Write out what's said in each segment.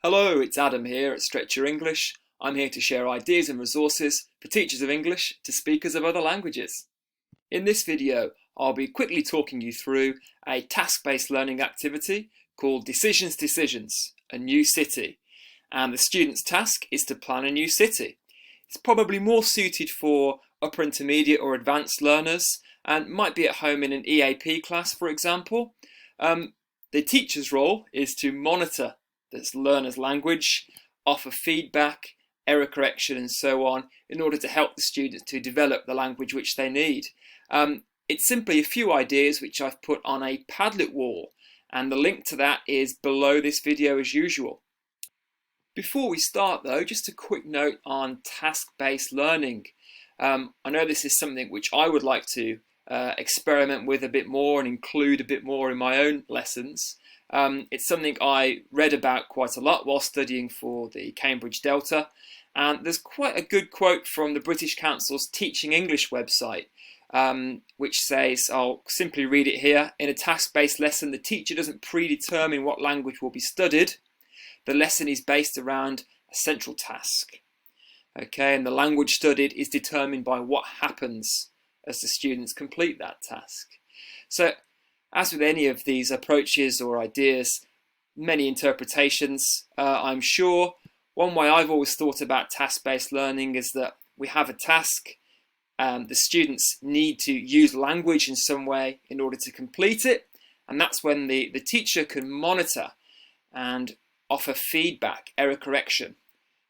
Hello, it's Adam here at Stretch Your English. I'm here to share ideas and resources for teachers of English to speakers of other languages. In this video, I'll be quickly talking you through a task-based learning activity called Decisions, a new city. And the student's task is to plan a new city. It's probably more suited for upper intermediate or advanced learners and might be at home in an EAP class, for example. The teacher's role is to monitor the learner's language, offer feedback, error correction and so on in order to help the students to develop the language which they need. It's simply a few ideas which I've put on a Padlet wall, and the link to that is below this video as usual. Before we start though, just a quick note on task-based learning. I know this is something which I would like to experiment with a bit more and include a bit more in my own lessons. It's something I read about quite a lot while studying for the Cambridge Delta, and there's quite a good quote from the British Council's Teaching English website, which says, I'll simply read it here: in a task-based lesson, the teacher doesn't predetermine what language will be studied. The lesson is based around a central task. Okay, and the language studied is determined by what happens as the students complete that task. So, as with any of these approaches or ideas, many interpretations, I'm sure. One way I've always thought about task-based learning is that we have a task, the students need to use language in some way in order to complete it, and that's when the teacher can monitor and offer feedback, error correction.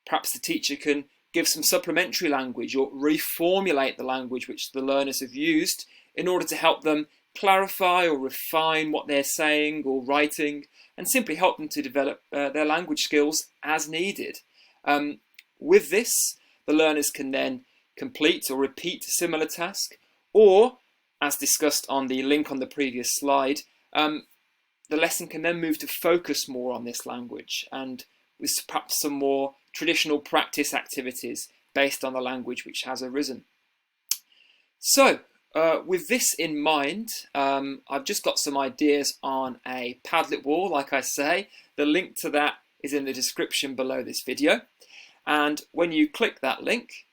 Perhaps the teacher can give some supplementary language or reformulate the language which the learners have used in order to help them clarify or refine what they're saying or writing, and simply help them to develop their language skills as needed. With this, the learners can then complete or repeat a similar task, or, as discussed on the link on the previous slide, the lesson can then move to focus more on this language and with perhaps some more traditional practice activities based on the language which has arisen. So, with this in mind, I've just got some ideas on a Padlet wall, like I say. The link to that is in the description below this video. And when you click that link,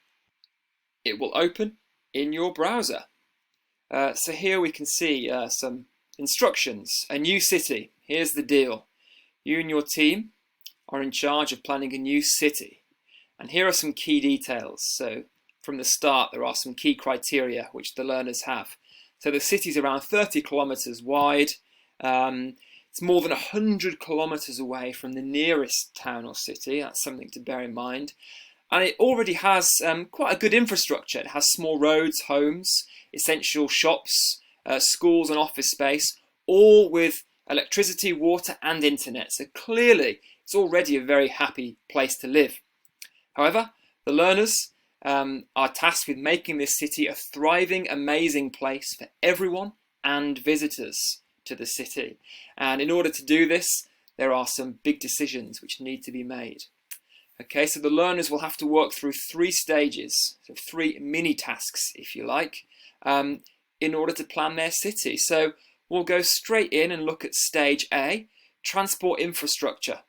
it will open in your browser. So here we can see some instructions. A new city. Here's the deal. You and your team are in charge of planning a new city. And here are some key details. So from the start, there are some key criteria which the learners have. So the city's around 30 kilometres wide. It's more than 100 kilometres away from the nearest town or city. That's something to bear in mind. And it already has quite a good infrastructure. It has small roads, homes, essential shops, schools and office space, all with electricity, water and internet. So clearly, it's already a very happy place to live. However, the learners are tasked with making this city a thriving, amazing place for everyone and visitors to the city. And in order to do this, there are some big decisions which need to be made. Okay, so the learners will have to work through 3 stages, so 3 mini tasks, if you like, in order to plan their city. So we'll go straight in and look at stage A, transport infrastructure.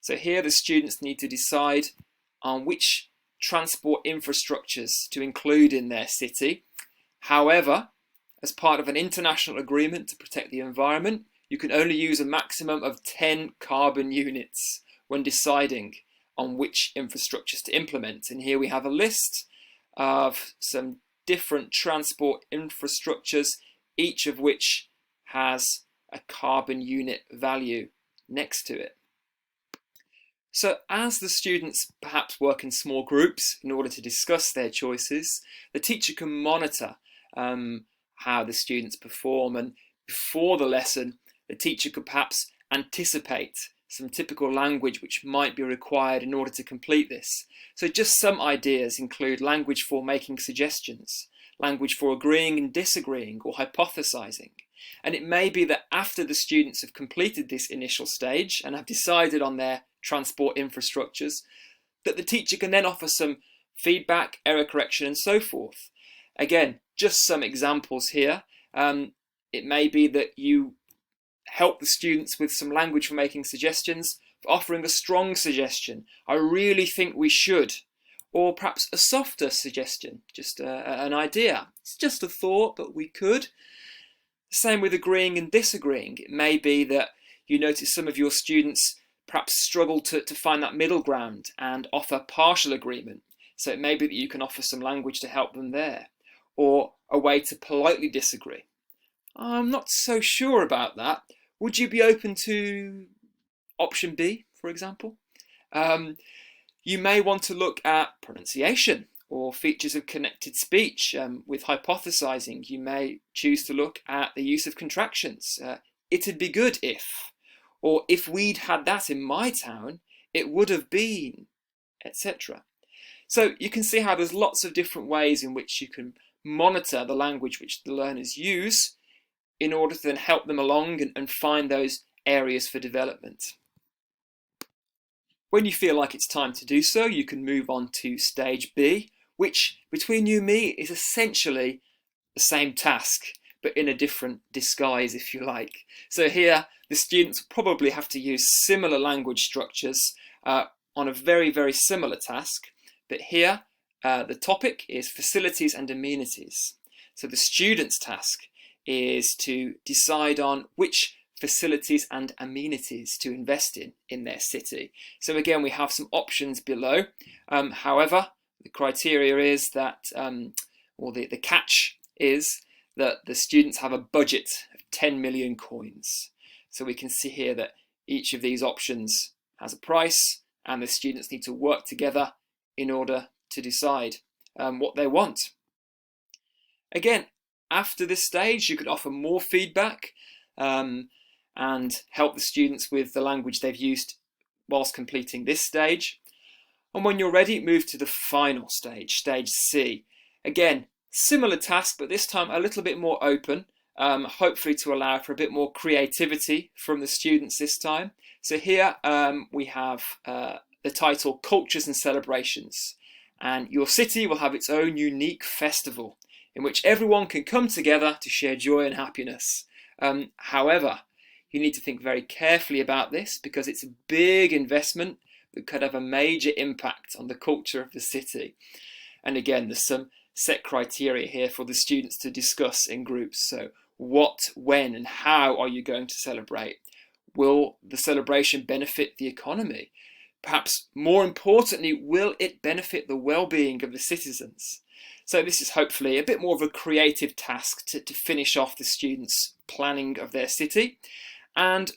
So here the students need to decide on which transport infrastructures to include in their city. However, as part of an international agreement to protect the environment, you can only use a maximum of 10 carbon units when deciding on which infrastructures to implement. And here we have a list of some different transport infrastructures, each of which has a carbon unit value next to it. So as the students perhaps work in small groups in order to discuss their choices, the teacher can monitor how the students perform, and before the lesson, the teacher could perhaps anticipate some typical language which might be required in order to complete this. So just some ideas include language for making suggestions, language for agreeing and disagreeing or hypothesizing. And it may be that after the students have completed this initial stage and have decided on their transport infrastructures, that the teacher can then offer some feedback, error correction and so forth. Again, just some examples here. It may be that you help the students with some language for making suggestions. for offering a strong suggestion. I really think we should. Or perhaps a softer suggestion, just an idea. It's just a thought, but we could. Same with agreeing and disagreeing. It may be that you notice some of your students perhaps struggle to find that middle ground and offer partial agreement. So it may be that you can offer some language to help them there, or a way to politely disagree. I'm not so sure about that. Would you be open to option B, for example? You may want to look at pronunciation or features of connected speech. With hypothesizing, you may choose to look at the use of contractions. It'd be good if, or if we'd had that in my town, it would have been, etc. So you can see how there's lots of different ways in which you can monitor the language which the learners use in order to then help them along and find those areas for development. When you feel like it's time to do so, you can move on to stage B, which between you and me is essentially the same task, but in a different disguise, if you like. So here, the students probably have to use similar language structures on a very, very similar task. But here, the topic is facilities and amenities. So the student's task is to decide on which facilities and amenities to invest in their city. So again, we have some options below. However, the criteria is that, or the catch is that the students have a budget of 10 million coins. So we can see here that each of these options has a price, and the students need to work together in order to decide what they want. Again, after this stage, you could offer more feedback and help the students with the language they've used whilst completing this stage. And when you're ready, move to the final stage, stage C. Again, similar task, but this time a little bit more open, hopefully to allow for a bit more creativity from the students this time. So here we have the title Cultures and Celebrations. And your city will have its own unique festival in which everyone can come together to share joy and happiness. However, you need to think very carefully about this because it's a big investment that could have a major impact on the culture of the city. And again, there's some set criteria here for the students to discuss in groups. So what, when, and how are you going to celebrate? Will the celebration benefit the economy? Perhaps more importantly, will it benefit the well-being of the citizens? So this is hopefully a bit more of a creative task to finish off the students' planning of their city. And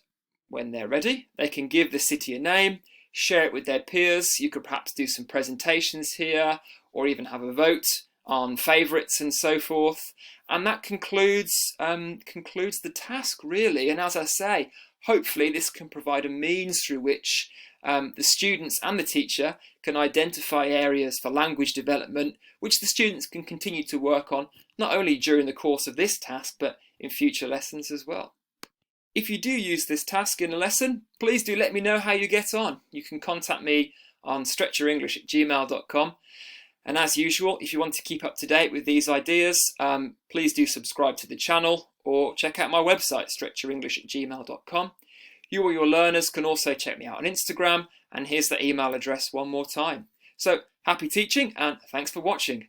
when they're ready, they can give the city a name, share it with their peers. You could perhaps do some presentations here, or even have a vote on favourites and so forth. And that concludes the task, really. And as I say, hopefully this can provide a means through which the students and the teacher can identify areas for language development, which the students can continue to work on, not only during the course of this task, but in future lessons as well. If you do use this task in a lesson, please do let me know how you get on. You can contact me on stretcherenglish@gmail.com. And as usual, if you want to keep up to date with these ideas, please do subscribe to the channel or check out my website, stretcherenglish@gmail.com. You or your learners can also check me out on Instagram, and here's the email address one more time. So happy teaching and thanks for watching.